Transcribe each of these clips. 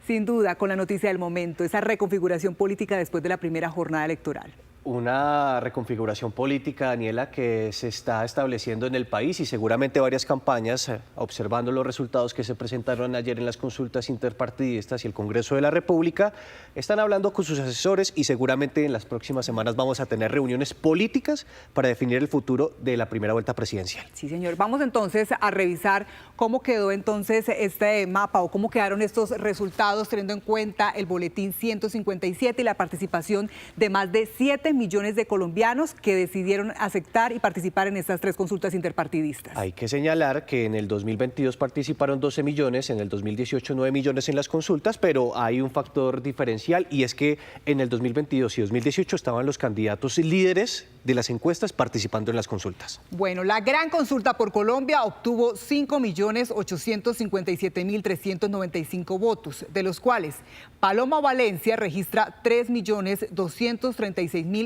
Sin duda, con la noticia del momento, esa reconfiguración política después de la primera jornada electoral. Una reconfiguración política, Daniela, que se está estableciendo en el país y seguramente varias campañas, observando los resultados que se presentaron ayer en las consultas interpartidistas y el Congreso de la República, están hablando con sus asesores y seguramente en las próximas semanas vamos a tener reuniones políticas para definir el futuro de la primera vuelta presidencial. Sí, señor. Vamos entonces a revisar cómo quedó entonces este mapa o cómo quedaron estos resultados, teniendo en cuenta el boletín 157 y la participación de más de 7 millones de colombianos que decidieron aceptar y participar en estas 3 consultas interpartidistas. Hay que señalar que en el 2022 participaron 12 millones, en el 2018 9 millones en las consultas, pero hay un factor diferencial y es que en el 2022 y 2018 estaban los candidatos líderes de las encuestas participando en las consultas. Bueno, la gran consulta por Colombia obtuvo 5.857.395 votos, de los cuales Paloma Valencia registra 3.236.286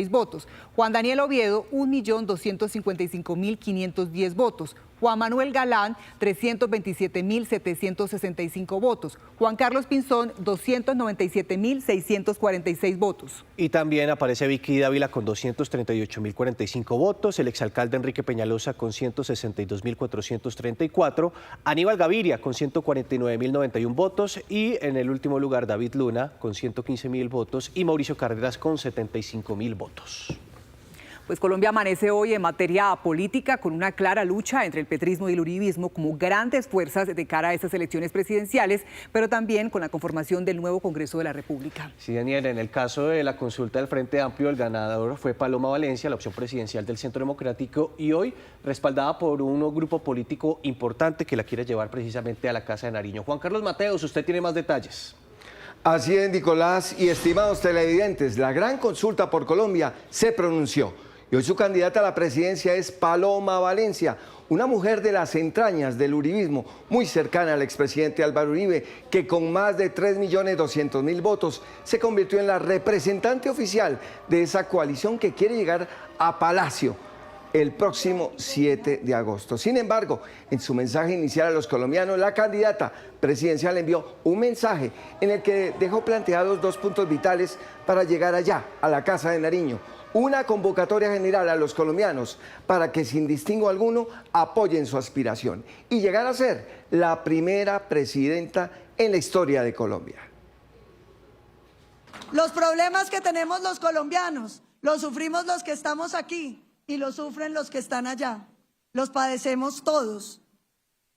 votos, Juan Daniel Oviedo 1.255.510 votos, Juan Manuel Galán 327.765 votos, Juan Carlos Pinzón 297.646 votos. Y también aparece Vicky Dávila con 238.045 votos, el exalcalde Enrique Peñalosa con 162.434, Aníbal Gaviria con 149.091 votos y en el último lugar David Luna con 115.000 votos y Mauricio Cárdenas con 75.000 votos. Pues Colombia amanece hoy en materia política con una clara lucha entre el petrismo y el uribismo como grandes fuerzas de cara a estas elecciones presidenciales, pero también con la conformación del nuevo Congreso de la República. Sí, Daniel, en el caso de la consulta del Frente Amplio, el ganador fue Paloma Valencia, la opción presidencial del Centro Democrático, y hoy respaldada por un grupo político importante que la quiere llevar precisamente a la Casa de Nariño. Juan Carlos Mateos, usted tiene más detalles. Así es, Nicolás, y estimados televidentes, la gran consulta por Colombia se pronunció. Y hoy su candidata a la presidencia es Paloma Valencia, una mujer de las entrañas del uribismo, muy cercana al expresidente Álvaro Uribe, que con más de 3.200.000 votos se convirtió en la representante oficial de esa coalición que quiere llegar a Palacio el próximo 7 de agosto. Sin embargo, en su mensaje inicial a los colombianos, la candidata presidencial envió un mensaje en el que dejó planteados 2 puntos vitales para llegar allá, a la Casa de Nariño. Una convocatoria general a los colombianos para que sin distingo alguno apoyen su aspiración y llegar a ser la primera presidenta en la historia de Colombia. Los problemas que tenemos los colombianos los sufrimos los que estamos aquí y los sufren los que están allá. Los padecemos todos.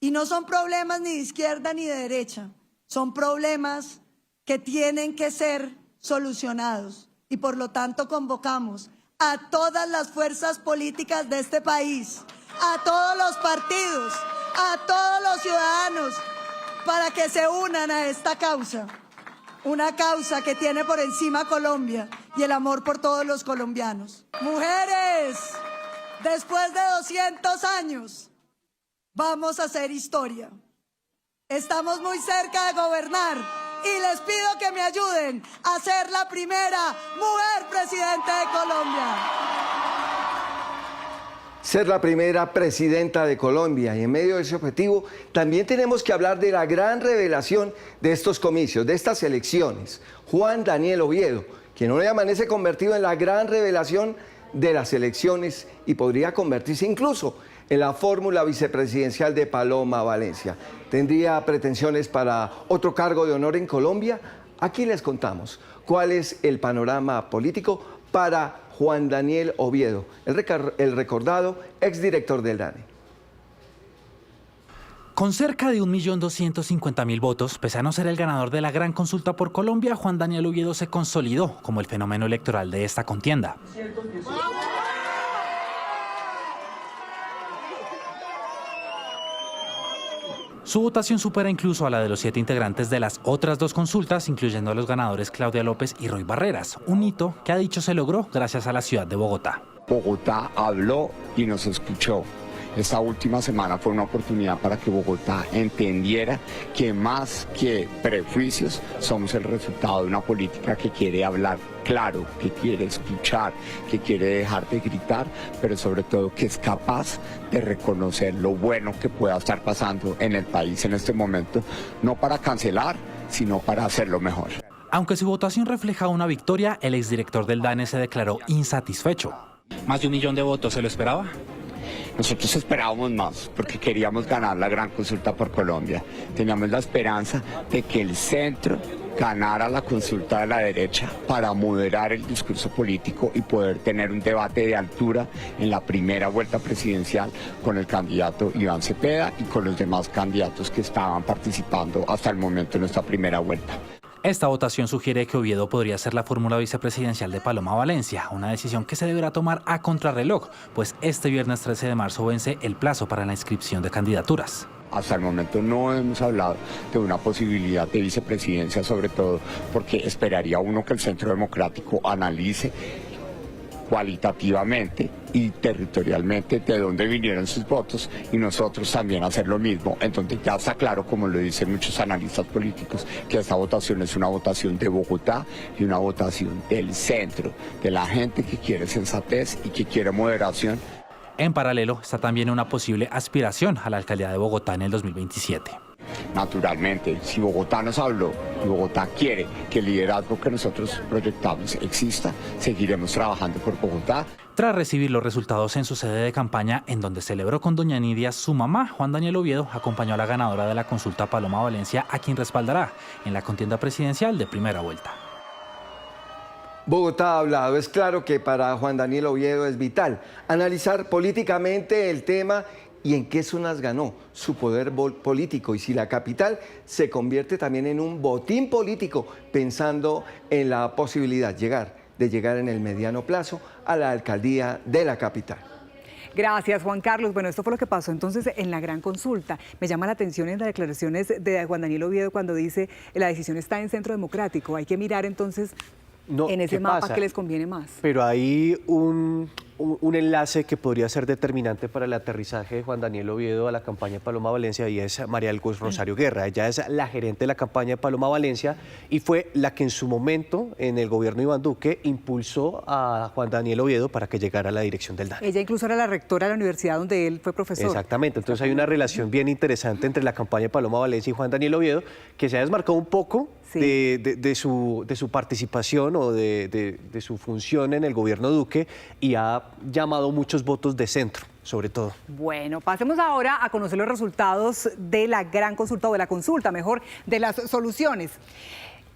Y no son problemas ni de izquierda ni de derecha. Son problemas que tienen que ser solucionados. Y por lo tanto convocamos a todas las fuerzas políticas de este país, a todos los partidos, a todos los ciudadanos, para que se unan a esta causa. Una causa que tiene por encima Colombia y el amor por todos los colombianos. Mujeres, después de 200 años, vamos a hacer historia. Estamos muy cerca de gobernar. Y les pido que me ayuden a ser la primera mujer presidenta de Colombia. Ser la primera presidenta de Colombia, y en medio de ese objetivo también tenemos que hablar de la gran revelación de estos comicios, de estas elecciones. Juan Daniel Oviedo, quien hoy amanece convertido en la gran revelación de las elecciones y podría convertirse incluso en la fórmula vicepresidencial de Paloma Valencia. ¿Tendría pretensiones para otro cargo de honor en Colombia? Aquí les contamos cuál es el panorama político para Juan Daniel Oviedo, el recordado exdirector del DANE. Con cerca de 1.250.000 votos, pese a no ser el ganador de la gran consulta por Colombia, Juan Daniel Oviedo se consolidó como el fenómeno electoral de esta contienda. Su votación supera incluso a la de los 7 integrantes de las otras 2 consultas, incluyendo a los ganadores Claudia López y Roy Barreras, un hito que ha dicho se logró gracias a la ciudad de Bogotá. Bogotá habló y nos escuchó. Esta última semana fue una oportunidad para que Bogotá entendiera que más que prejuicios somos el resultado de una política que quiere hablar claro, que quiere escuchar, que quiere dejar de gritar, pero sobre todo que es capaz de reconocer lo bueno que pueda estar pasando en el país en este momento, no para cancelar, sino para hacerlo mejor. Aunque su votación reflejaba una victoria, el exdirector del DANE se declaró insatisfecho. ¿Más de 1 millón de votos se lo esperaba? Nosotros esperábamos más porque queríamos ganar la gran consulta por Colombia. Teníamos la esperanza de que el centro ganara la consulta de la derecha para moderar el discurso político y poder tener un debate de altura en la primera vuelta presidencial con el candidato Iván Cepeda y con los demás candidatos que estaban participando hasta el momento en esta primera vuelta. Esta votación sugiere que Oviedo podría ser la fórmula vicepresidencial de Paloma Valencia, una decisión que se deberá tomar a contrarreloj, pues este viernes 13 de marzo vence el plazo para la inscripción de candidaturas. Hasta el momento no hemos hablado de una posibilidad de vicepresidencia, sobre todo porque esperaría uno que el Centro Democrático analice cualitativamente y territorialmente de dónde vinieron sus votos y nosotros también hacer lo mismo, en donde ya está claro, como lo dicen muchos analistas políticos, que esta votación es una votación de Bogotá y una votación del centro, de la gente que quiere sensatez y que quiere moderación. En paralelo está también una posible aspiración a la alcaldía de Bogotá en el 2027. Naturalmente, si Bogotá nos habló y Bogotá quiere que el liderazgo que nosotros proyectamos exista, seguiremos trabajando por Bogotá. Tras recibir los resultados en su sede de campaña, en donde celebró con doña Nidia, su mamá, Juan Daniel Oviedo, acompañó a la ganadora de la consulta Paloma Valencia, a quien respaldará en la contienda presidencial de primera vuelta. Bogotá ha hablado. Es claro que para Juan Daniel Oviedo es vital analizar políticamente el tema y en qué zonas ganó su poder político y si la capital se convierte también en un botín político, pensando en la posibilidad de llegar en el mediano plazo a la alcaldía de la capital. Gracias, Juan Carlos. Bueno, esto fue lo que pasó entonces en la gran consulta. Me llama la atención en las declaraciones de Juan Daniel Oviedo cuando dice la decisión está en Centro Democrático. Hay que mirar entonces en ese mapa que les conviene más. Pero hay un enlace que podría ser determinante para el aterrizaje de Juan Daniel Oviedo a la campaña de Paloma Valencia y es María del Rosario Guerra. Ella es la gerente de la campaña de Paloma Valencia y fue la que en su momento en el gobierno de Iván Duque impulsó a Juan Daniel Oviedo para que llegara a la dirección del DANE. Ella incluso era la rectora de la universidad donde él fue profesor. Exactamente, entonces hay una relación bien interesante entre la campaña de Paloma Valencia y Juan Daniel Oviedo que se ha desmarcado un poco de su participación o de su función en el gobierno Duque y ha llamado muchos votos de centro, sobre todo. Bueno, pasemos ahora a conocer los resultados de la gran consulta, o de la consulta, mejor, de las soluciones.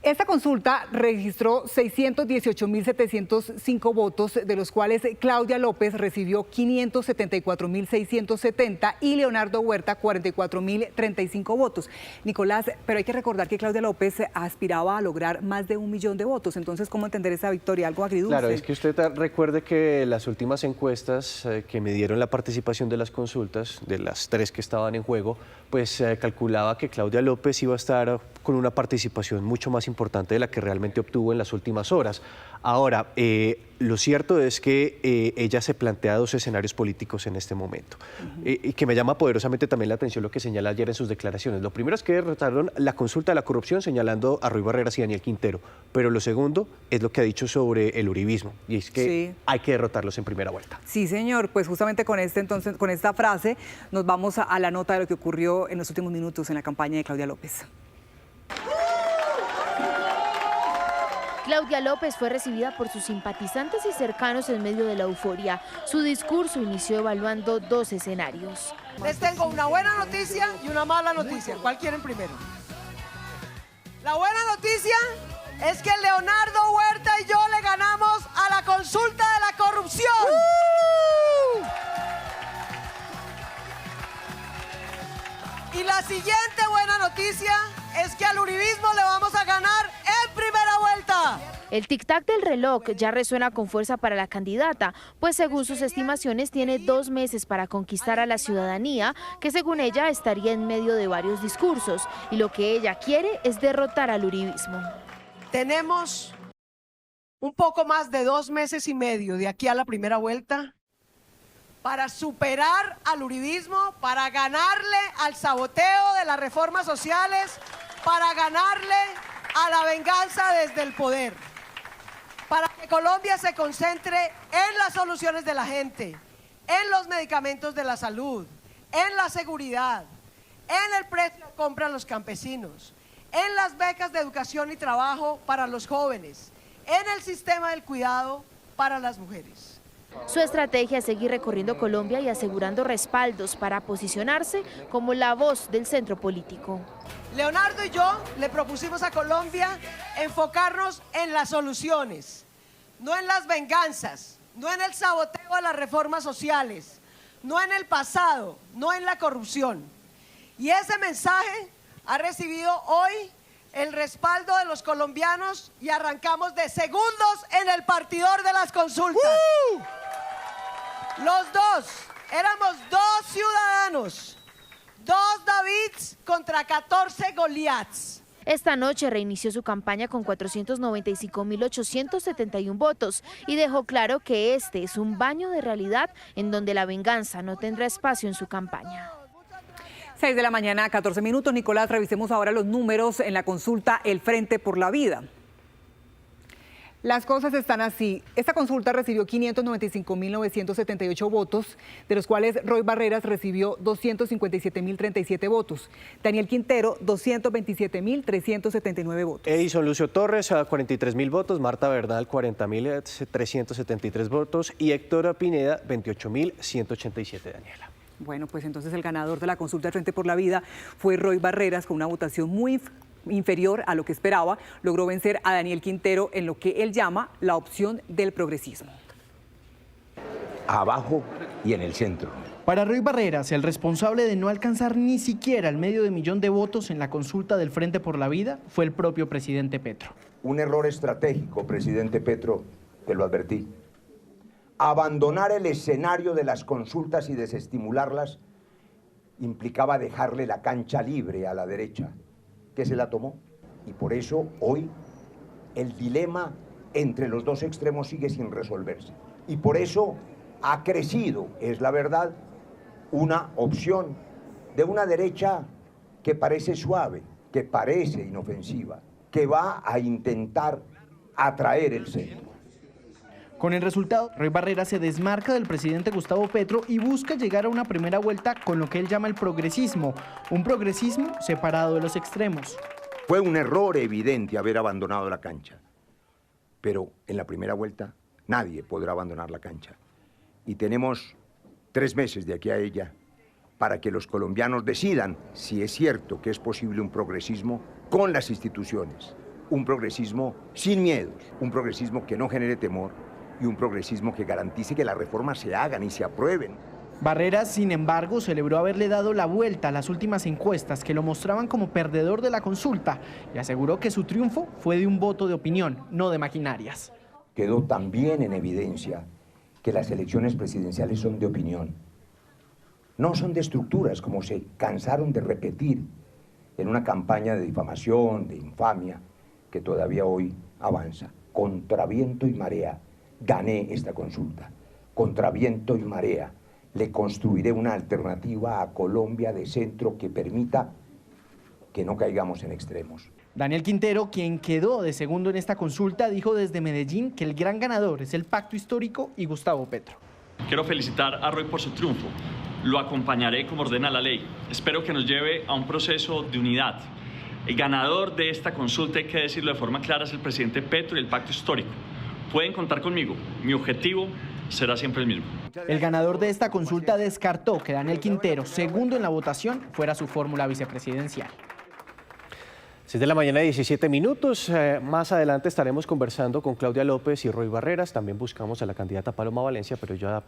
Esta consulta registró 618.705 votos, de los cuales Claudia López recibió 574.670 y Leonardo Huerta 44.035 votos. Nicolás, pero hay que recordar que Claudia López aspiraba a lograr más de 1 millón de votos. Entonces, ¿cómo entender esa victoria? Algo agridulce. Claro, es que usted recuerde que las últimas encuestas que midieron la participación de las consultas, de las 3 que estaban en juego, pues calculaba que Claudia López iba a estar con una participación mucho más importante de la que realmente obtuvo en las últimas horas. Ahora, lo cierto es que ella se plantea 2 escenarios políticos en este momento y que me llama poderosamente también la atención lo que señala ayer en sus declaraciones. Lo primero es que derrotaron la consulta de la corrupción señalando a Ruy Barreras y Daniel Quintero, pero lo segundo es lo que ha dicho sobre el uribismo y es que hay que derrotarlos en primera vuelta. Sí, señor, pues justamente con esta frase nos vamos a la nota de lo que ocurrió en los últimos minutos en la campaña de Claudia López. Claudia López fue recibida por sus simpatizantes y cercanos en medio de la euforia. Su discurso inició evaluando 2 escenarios. Les tengo una buena noticia y una mala noticia. ¿Cuál quieren primero? La buena noticia es que Leonardo Huerta y yo le ganamos a la consulta de la corrupción. Y la siguiente buena noticia es que al uribismo le vamos a ganar en primera vuelta. El tic-tac del reloj ya resuena con fuerza para la candidata, pues según sus estimaciones tiene 2 meses para conquistar a la ciudadanía, que según ella estaría en medio de varios discursos, y lo que ella quiere es derrotar al uribismo. Tenemos un poco más de 2 meses y medio de aquí a la primera vuelta para superar al uribismo, para ganarle al saboteo de las reformas sociales, para ganarle a la venganza desde el poder, para que Colombia se concentre en las soluciones de la gente, en los medicamentos de la salud, en la seguridad, en el precio de compra a los campesinos, en las becas de educación y trabajo para los jóvenes, en el sistema del cuidado para las mujeres. Su estrategia es seguir recorriendo Colombia y asegurando respaldos para posicionarse como la voz del centro político. Leonardo y yo le propusimos a Colombia enfocarnos en las soluciones, no en las venganzas, no en el saboteo a las reformas sociales, no en el pasado, no en la corrupción. Y ese mensaje ha recibido hoy el respaldo de los colombianos y arrancamos de segundos en el partidor de las consultas. Los dos, éramos 2 ciudadanos, 2 Davids contra 14 Goliaths. Esta noche reinició su campaña con 495.871 votos y dejó claro que este es un baño de realidad en donde la venganza no tendrá espacio en su campaña. 6 de la mañana, 14 minutos. Nicolás, revisemos ahora los números en la consulta El Frente por la Vida. Las cosas están así. Esta consulta recibió 595.978 votos, de los cuales Roy Barreras recibió 257.037 votos. Daniel Quintero, 227.379 votos. Edison Lucio Torres, a 43.000 votos. Marta Bernal, 40.373 votos. Y Héctor Pineda, 28.187, Daniela. Bueno, pues entonces el ganador de la consulta del Frente por la Vida fue Roy Barreras, con una votación muy inferior a lo que esperaba. Logró vencer a Daniel Quintero en lo que él llama la opción del progresismo. Abajo y en el centro. Para Roy Barreras, el responsable de no alcanzar ni siquiera el 500.000 de votos en la consulta del Frente por la Vida fue el propio presidente Petro. Un error estratégico, presidente Petro, te lo advertí. Abandonar el escenario de las consultas y desestimularlas implicaba dejarle la cancha libre a la derecha, que se la tomó. Y por eso hoy el dilema entre los dos extremos sigue sin resolverse. Y por eso ha crecido, es la verdad, una opción de una derecha que parece suave, que parece inofensiva, que va a intentar atraer el centro. Con el resultado, Roy Barreras se desmarca del presidente Gustavo Petro y busca llegar a una primera vuelta con lo que él llama el progresismo, un progresismo separado de los extremos. Fue un error evidente haber abandonado la cancha, pero en la primera vuelta nadie podrá abandonar la cancha. Y tenemos 3 meses de aquí a ella para que los colombianos decidan si es cierto que es posible un progresismo con las instituciones, un progresismo sin miedos, un progresismo que no genere temor, y un progresismo que garantice que las reformas se hagan y se aprueben. Barreras, sin embargo, celebró haberle dado la vuelta a las últimas encuestas que lo mostraban como perdedor de la consulta y aseguró que su triunfo fue de un voto de opinión, no de maquinarias. Quedó también en evidencia que las elecciones presidenciales son de opinión, no son de estructuras, como se cansaron de repetir en una campaña de difamación, de infamia, que todavía hoy avanza. Contra viento y marea gané esta consulta. Contra viento y marea le construiré una alternativa a Colombia de centro que permita que no caigamos en extremos. Daniel Quintero, quien quedó de segundo en esta consulta, dijo desde Medellín que el gran ganador es el Pacto Histórico y Gustavo Petro. Quiero felicitar a Roy por su triunfo. Lo acompañaré como ordena la ley. Espero que nos lleve a un proceso de unidad. El ganador de esta consulta, hay que decirlo de forma clara, es el presidente Petro y el Pacto Histórico. Pueden contar conmigo. Mi objetivo será siempre el mismo. El ganador de esta consulta descartó que Daniel Quintero, segundo en la votación, fuera su fórmula vicepresidencial. 6 de la mañana, 17 minutos. Más adelante estaremos conversando con Claudia López y Roy Barreras. También buscamos a la candidata Paloma Valencia, pero ella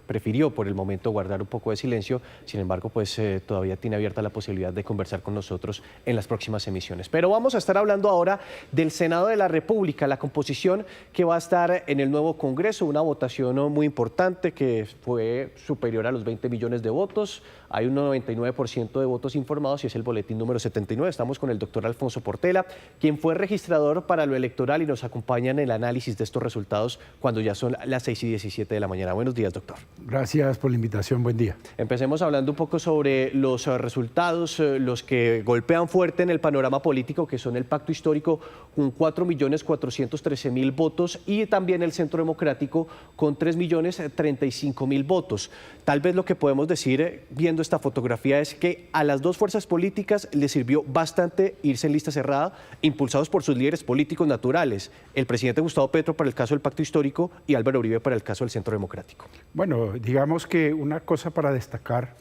prefirió por el momento guardar un poco de silencio. Sin embargo, pues todavía tiene abierta la posibilidad de conversar con nosotros en las próximas emisiones. Pero vamos a estar hablando ahora del Senado de la República, la composición que va a estar en el nuevo Congreso, una votación muy importante que fue superior a los 20 millones de votos. Hay un 99% de votos informados y es el boletín número 79. Estamos con el doctor Alfonso Portela, quien fue registrador para lo electoral y nos acompaña en el análisis de estos resultados cuando ya son las 6:17 de la mañana. Buenos días, doctor. Gracias por la invitación, buen día. Empecemos hablando un poco sobre los resultados, los que golpean fuerte en el panorama político, que son el Pacto Histórico con 4.413.000 votos y también el Centro Democrático con 3.035.000 votos. Tal vez lo que podemos decir viendo esta fotografía es que a las dos fuerzas políticas les sirvió bastante irse en lista cerrada, impulsados por sus líderes políticos naturales, el presidente Gustavo Petro para el caso del Pacto Histórico y Álvaro Uribe para el caso del Centro Democrático. Bueno, digamos que una cosa para destacar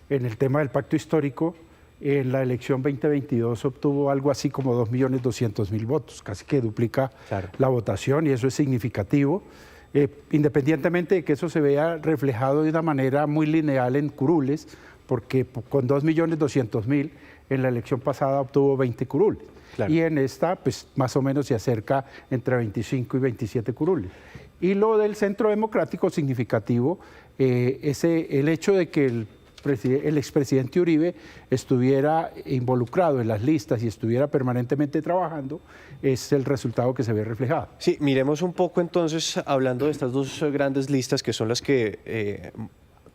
en el tema del Pacto Histórico, en la elección 2022 obtuvo algo así como 2.200.000 votos, casi que duplica la votación y eso es significativo. Independientemente de que eso se vea reflejado de una manera muy lineal en curules, porque con 2.200.000 en la elección pasada obtuvo 20 curules. Claro. Y en esta, pues más o menos se acerca entre 25 y 27 curules. Y lo del Centro Democrático significativo, el hecho de que el expresidente Uribe estuviera involucrado en las listas y estuviera permanentemente trabajando, es el resultado que se ve reflejado. Sí, miremos un poco entonces, hablando de estas dos grandes listas que son las que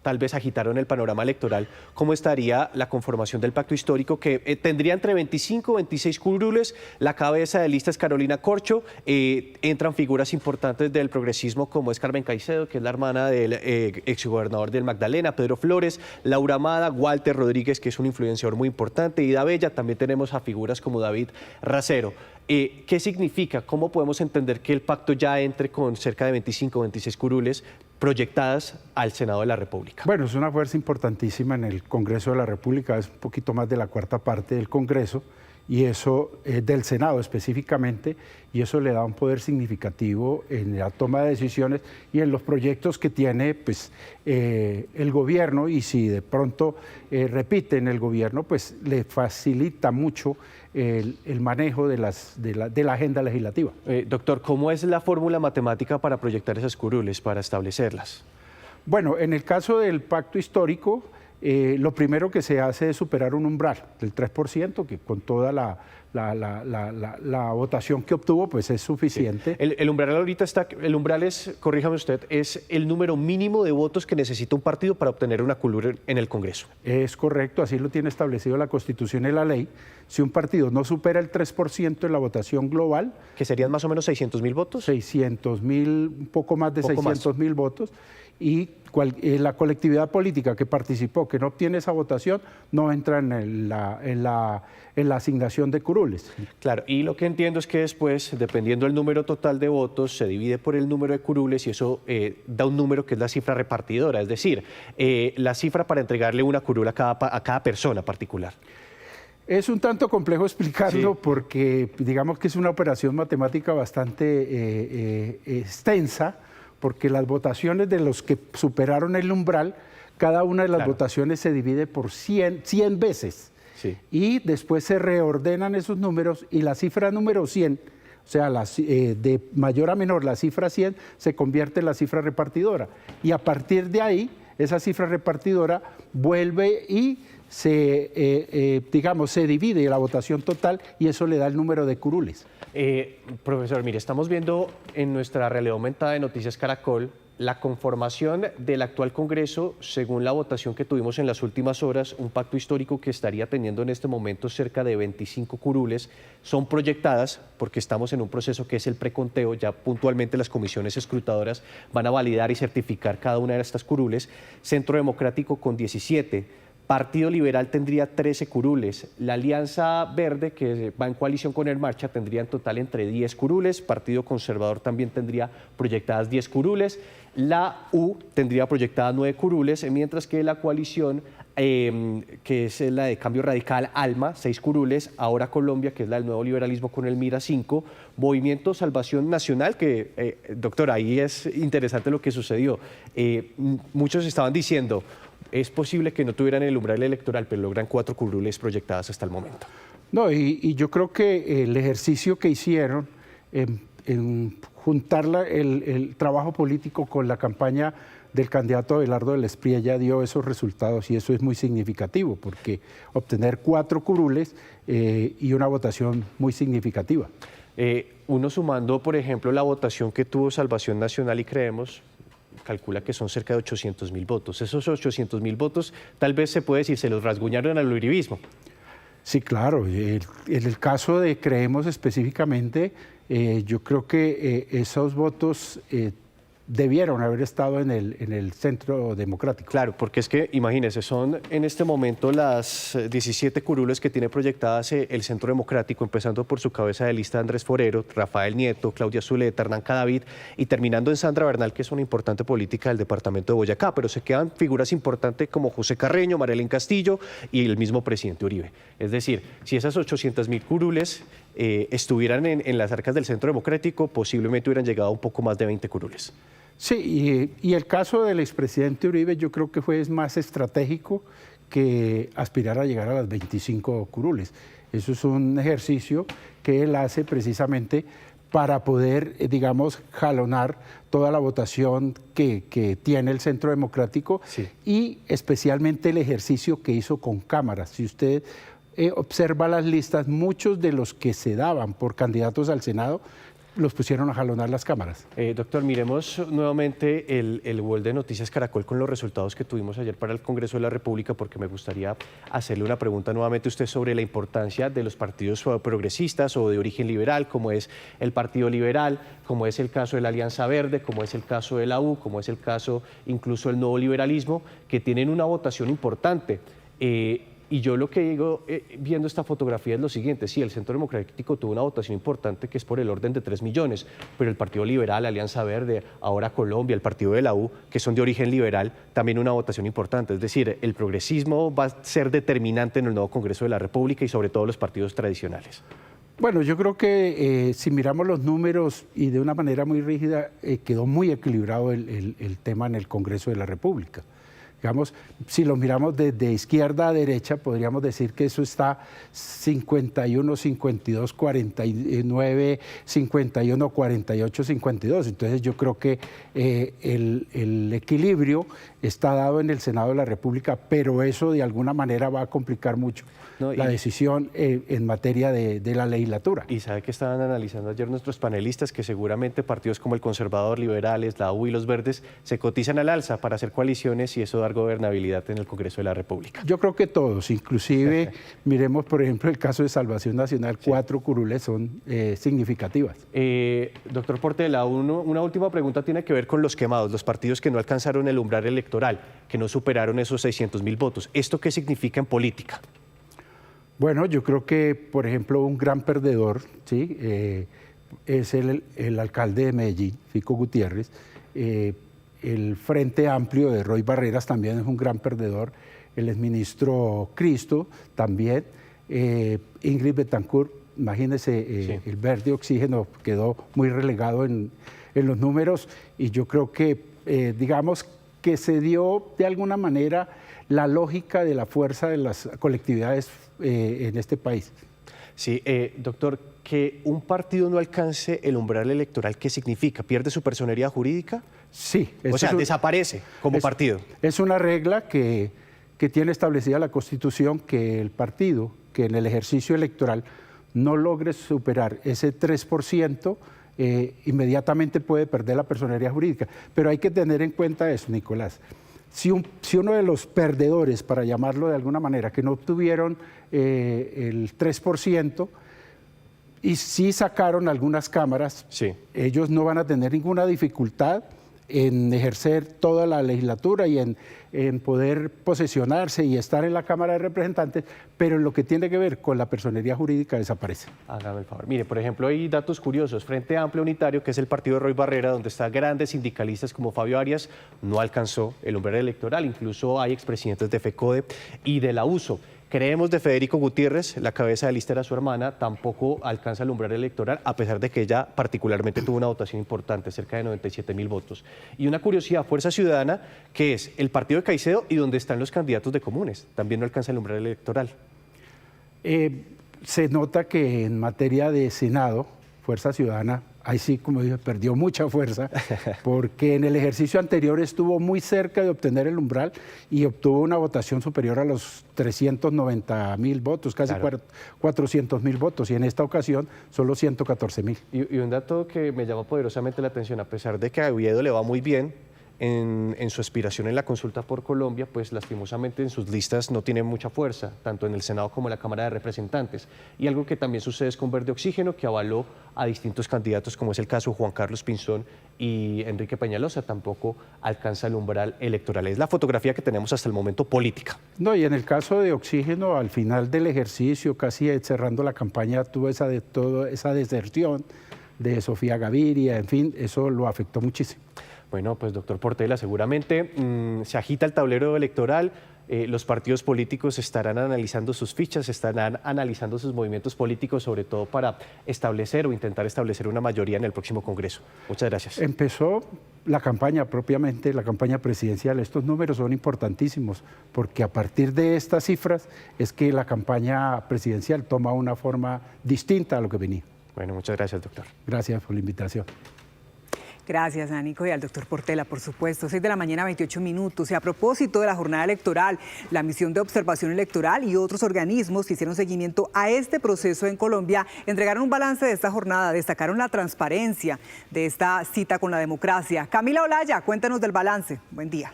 tal vez agitaron el panorama electoral, ¿cómo estaría la conformación del Pacto Histórico? Que tendría entre 25 y 26 curules, la cabeza de lista es Carolina Corcho, entran figuras importantes del progresismo como es Carmen Caicedo, que es la hermana del exgobernador del Magdalena, Pedro Flores, Laura Amada, Walter Rodríguez, que es un influenciador muy importante, Ida Bella, también tenemos a figuras como David Racero. ¿Qué significa? ¿Cómo podemos entender que el pacto ya entre con cerca de 25 o 26 curules proyectadas al Senado de la República? Bueno, es una fuerza importantísima en el Congreso de la República, es un poquito más de la cuarta parte del Congreso, y eso del Senado específicamente, y eso le da un poder significativo en la toma de decisiones y en los proyectos que tiene pues, el gobierno, y si de pronto repite en el gobierno, pues le facilita mucho el manejo de la agenda legislativa. Doctor, ¿cómo es la fórmula matemática para proyectar esas curules, para establecerlas? Bueno, en el caso del Pacto Histórico, lo primero que se hace es superar un umbral del 3%, que con toda la votación que obtuvo, pues es suficiente. Sí. El umbral ahorita está, el umbral es, corríjame usted, es el número mínimo de votos que necesita un partido para obtener una curul en el Congreso. Es correcto, así lo tiene establecido la Constitución y la ley. Si un partido no supera el 3% en la votación global... ¿Que serían más o menos 600.000 votos? 600.000, un poco más de 600.000 votos. Y la colectividad política que participó, que no obtiene esa votación, no entra en la asignación de curules. Claro, y lo que entiendo es que después, dependiendo del número total de votos, se divide por el número de curules y eso da un número que es la cifra repartidora, es decir, la cifra para entregarle una curul a cada persona particular. Es un tanto complejo explicarlo porque digamos que es una operación matemática bastante extensa, porque las votaciones de los que superaron el umbral, cada una de las votaciones se divide por 100 veces. Sí. Y después se reordenan esos números y la cifra número 100, o sea, de mayor a menor, la cifra 100 se convierte en la cifra repartidora. Y a partir de ahí, esa cifra repartidora vuelve y se divide la votación total y eso le da el número de curules. Profesor, mire, estamos viendo en nuestra realidad aumentada de Noticias Caracol la conformación del actual Congreso según la votación que tuvimos en las últimas horas, un pacto histórico que estaría teniendo en este momento cerca de 25 curules. Son proyectadas porque estamos en un proceso que es el preconteo, ya puntualmente las comisiones escrutadoras van a validar y certificar cada una de estas curules. Centro Democrático con 17. Partido Liberal tendría 13 curules, la Alianza Verde, que va en coalición con En Marcha, tendría en total entre 10 curules, Partido Conservador también tendría proyectadas 10 curules, la U tendría proyectadas 9 curules, mientras que la coalición, que es la de Cambio Radical, ALMA, 6 curules, Ahora Colombia, que es la del nuevo liberalismo con el MIRA, 5, Movimiento Salvación Nacional, que, doctor, ahí es interesante lo que sucedió. Muchos estaban diciendo, es posible que no tuvieran el umbral electoral, pero logran 4 curules proyectadas hasta el momento. No, y yo creo que el ejercicio que hicieron en juntar el trabajo político con la campaña del candidato Abelardo del Espriella dio esos resultados y eso es muy significativo porque obtener 4 curules y una votación muy significativa. Uno sumando, por ejemplo, la votación que tuvo Salvación Nacional y Creemos, calcula que son cerca de 800.000 votos. Esos 800.000 votos tal vez se puede decir se los rasguñaron al uribismo. Sí, claro. En el caso de Creemos específicamente, yo creo que esos votos debieron haber estado en el Centro Democrático. Claro, porque es que, imagínense, son en este momento las 17 curules que tiene proyectadas el Centro Democrático, empezando por su cabeza de lista Andrés Forero, Rafael Nieto, Claudia Zuleta, Hernán Cadavid, y terminando en Sandra Bernal, que es una importante política del departamento de Boyacá, pero se quedan figuras importantes como José Carreño, Marelén Castillo y el mismo presidente Uribe. Es decir, si esas 800.000 curules estuvieran en las arcas del Centro Democrático, posiblemente hubieran llegado a un poco más de 20 curules. Sí, y el caso del expresidente Uribe yo creo que fue más estratégico que aspirar a llegar a las 25 curules. Eso es un ejercicio que él hace precisamente para poder, digamos, jalonar toda la votación que tiene el Centro Democrático y especialmente el ejercicio que hizo con cámaras. Si usted observa las listas, muchos de los que se daban por candidatos al Senado los pusieron a jalonar las cámaras. Doctor, miremos nuevamente el wall de Noticias Caracol con los resultados que tuvimos ayer para el Congreso de la República, porque me gustaría hacerle una pregunta nuevamente a usted sobre la importancia de los partidos progresistas o de origen liberal, como es el Partido Liberal, como es el caso de la Alianza Verde, como es el caso de la U, como es el caso incluso del Nuevo Liberalismo, que tienen una votación importante. Y yo lo que digo, viendo esta fotografía, es lo siguiente: sí, el Centro Democrático tuvo una votación importante que es por el orden de 3 millones, pero el Partido Liberal, la Alianza Verde, ahora Colombia, el Partido de la U, que son de origen liberal, también una votación importante. Es decir, el progresismo va a ser determinante en el nuevo Congreso de la República y sobre todo los partidos tradicionales. Bueno, yo creo que si miramos los números y de una manera muy rígida, quedó muy equilibrado el tema en el Congreso de la República. Digamos, si lo miramos de izquierda a derecha, podríamos decir que eso está 51, 52, 49, 51, 48, 52. Entonces yo creo que el equilibrio está dado en el Senado de la República, pero eso de alguna manera va a complicar mucho la decisión en materia de la legislatura. Y sabe que estaban analizando ayer nuestros panelistas que seguramente partidos como el Conservador, Liberales, la U y los Verdes se cotizan al alza para hacer coaliciones y eso dar gobernabilidad en el Congreso de la República. Yo creo que todos, inclusive miremos por ejemplo el caso de Salvación Nacional, 4 curules son significativas. Doctor Portela, una última pregunta tiene que ver con los quemados, los partidos que no alcanzaron el umbral electoral, que no superaron esos 600.000 votos. ¿Esto qué significa en política? Bueno, yo creo que, por ejemplo, un gran perdedor, ¿sí? Es el alcalde de Medellín, Fico Gutiérrez. El Frente Amplio de Roy Barreras también es un gran perdedor. El exministro Cristo también. Ingrid Betancourt, imagínese, el verde oxígeno quedó muy relegado en los números y yo creo que, digamos, que se dio de alguna manera la lógica de la fuerza de las colectividades en este país. Sí, doctor, que un partido no alcance el umbral electoral, ¿qué significa? ¿Pierde su personería jurídica? Sí. O sea, desaparece como partido. Es una regla que tiene establecida la Constitución, que el partido que en el ejercicio electoral no logre superar ese 3%, inmediatamente puede perder la personería jurídica. Pero hay que tener en cuenta eso, Nicolás. Si uno de los perdedores, para llamarlo de alguna manera, que no obtuvieron el 3%, y sí sacaron algunas cámaras, ellos no van a tener ninguna dificultad en ejercer toda la legislatura y en poder posesionarse y estar en la Cámara de Representantes, pero en lo que tiene que ver con la personería jurídica desaparece. Hágame el favor. Mire, por ejemplo, hay datos curiosos. Frente Amplio Unitario, que es el partido de Roy Barrera, donde están grandes sindicalistas como Fabio Arias, no alcanzó el umbral electoral. Incluso hay expresidentes de FECODE y de la USO. Creemos de Federico Gutiérrez, la cabeza de lista era su hermana, tampoco alcanza el umbral electoral, a pesar de que ella particularmente tuvo una votación importante, cerca de 97.000 votos. Y una curiosidad, Fuerza Ciudadana, que es el partido de Caicedo y donde están los candidatos de comunes, también no alcanza el umbral electoral. Se nota que en materia de Senado, Fuerza Ciudadana ahí sí, como dije, perdió mucha fuerza, porque en el ejercicio anterior estuvo muy cerca de obtener el umbral y obtuvo una votación superior a los 390.000 votos, casi 400.000 votos, y en esta ocasión solo 114.000. Y un dato que me llama poderosamente la atención, a pesar de que a Oviedo le va muy bien en su aspiración en la consulta por Colombia, pues lastimosamente en sus listas no tiene mucha fuerza, tanto en el Senado como en la Cámara de Representantes. Y algo que también sucede es con Verde Oxígeno, que avaló a distintos candidatos, como es el caso de Juan Carlos Pinzón y Enrique Peñalosa, tampoco alcanza el umbral electoral. Es la fotografía que tenemos hasta el momento política. No, y en el caso de Oxígeno, al final del ejercicio, casi cerrando la campaña, tuvo esa deserción de Sofía Gaviria, en fin, eso lo afectó muchísimo. Bueno, pues doctor Portela, seguramente se agita el tablero electoral, los partidos políticos estarán analizando sus fichas, estarán analizando sus movimientos políticos, sobre todo para establecer o intentar establecer una mayoría en el próximo Congreso. Muchas gracias. Empezó la campaña propiamente, la campaña presidencial. Estos números son importantísimos porque a partir de estas cifras es que la campaña presidencial toma una forma distinta a lo que venía. Bueno, muchas gracias, doctor. Gracias por la invitación. Gracias, a Nico y al doctor Portela, por supuesto. 6 de la mañana, 28 minutos. Y a propósito de la jornada electoral, la Misión de Observación Electoral y otros organismos que hicieron seguimiento a este proceso en Colombia entregaron un balance de esta jornada, destacaron la transparencia de esta cita con la democracia. Camila Olaya, cuéntanos del balance. Buen día.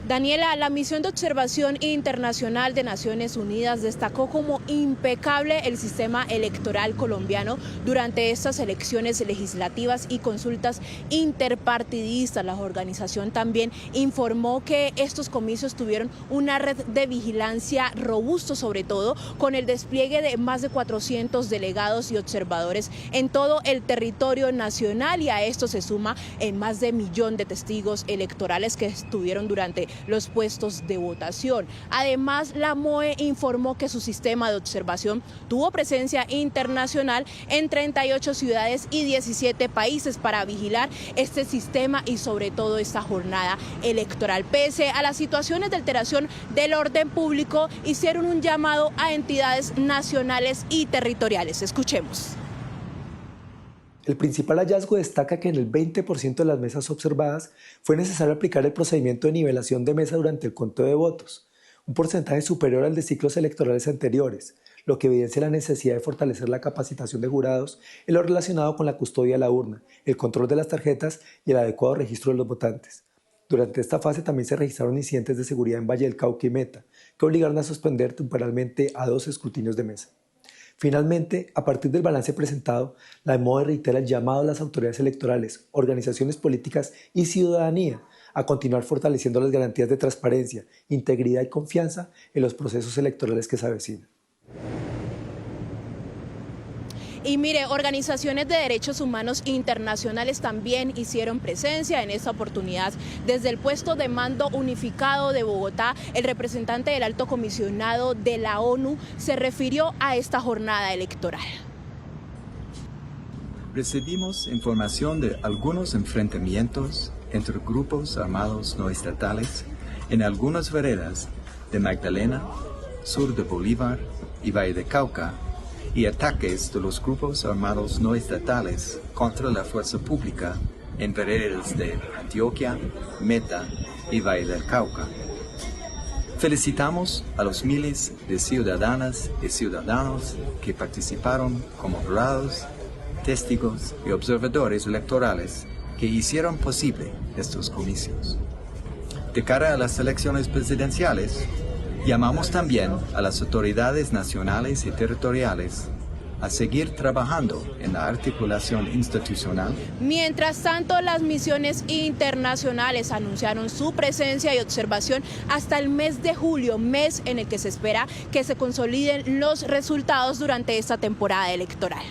Daniela, la misión de observación internacional de Naciones Unidas destacó como impecable el sistema electoral colombiano durante estas elecciones legislativas y consultas interpartidistas. La organización también informó que estos comicios tuvieron una red de vigilancia robusto, sobre todo con el despliegue de más de 400 delegados y observadores en todo el territorio nacional, y a esto se suma más de 1 millón de testigos electorales que estuvieron durante los puestos de votación. Además, la MOE informó que su sistema de observación tuvo presencia internacional en 38 ciudades y 17 países para vigilar este sistema y sobre todo esta jornada electoral. Pese a las situaciones de alteración del orden público, hicieron un llamado a entidades nacionales y territoriales. Escuchemos. El principal hallazgo destaca que en el 20% de las mesas observadas fue necesario aplicar el procedimiento de nivelación de mesa durante el conteo de votos, un porcentaje superior al de ciclos electorales anteriores, lo que evidencia la necesidad de fortalecer la capacitación de jurados en lo relacionado con la custodia de la urna, el control de las tarjetas y el adecuado registro de los votantes. Durante esta fase también se registraron incidentes de seguridad en Valle del Cauca y Meta, que obligaron a suspender temporalmente a 2 escrutinios de mesa. Finalmente, a partir del balance presentado, la MOE reitera el llamado a las autoridades electorales, organizaciones políticas y ciudadanía a continuar fortaleciendo las garantías de transparencia, integridad y confianza en los procesos electorales que se avecinan. Y mire, organizaciones de derechos humanos internacionales también hicieron presencia en esta oportunidad. Desde el puesto de mando unificado de Bogotá, el representante del Alto Comisionado de la ONU se refirió a esta jornada electoral. Recibimos información de algunos enfrentamientos entre grupos armados no estatales en algunas veredas de Magdalena, sur de Bolívar y Valle de Cauca, y ataques de los grupos armados no estatales contra la fuerza pública en veredas de Antioquia, Meta y Valle del Cauca. Felicitamos a los miles de ciudadanas y ciudadanos que participaron como jurados, testigos y observadores electorales que hicieron posible estos comicios. De cara a las elecciones presidenciales, llamamos también a las autoridades nacionales y territoriales a seguir trabajando en la articulación institucional. Mientras tanto, las misiones internacionales anunciaron su presencia y observación hasta el mes de julio, mes en el que se espera que se consoliden los resultados durante esta temporada electoral.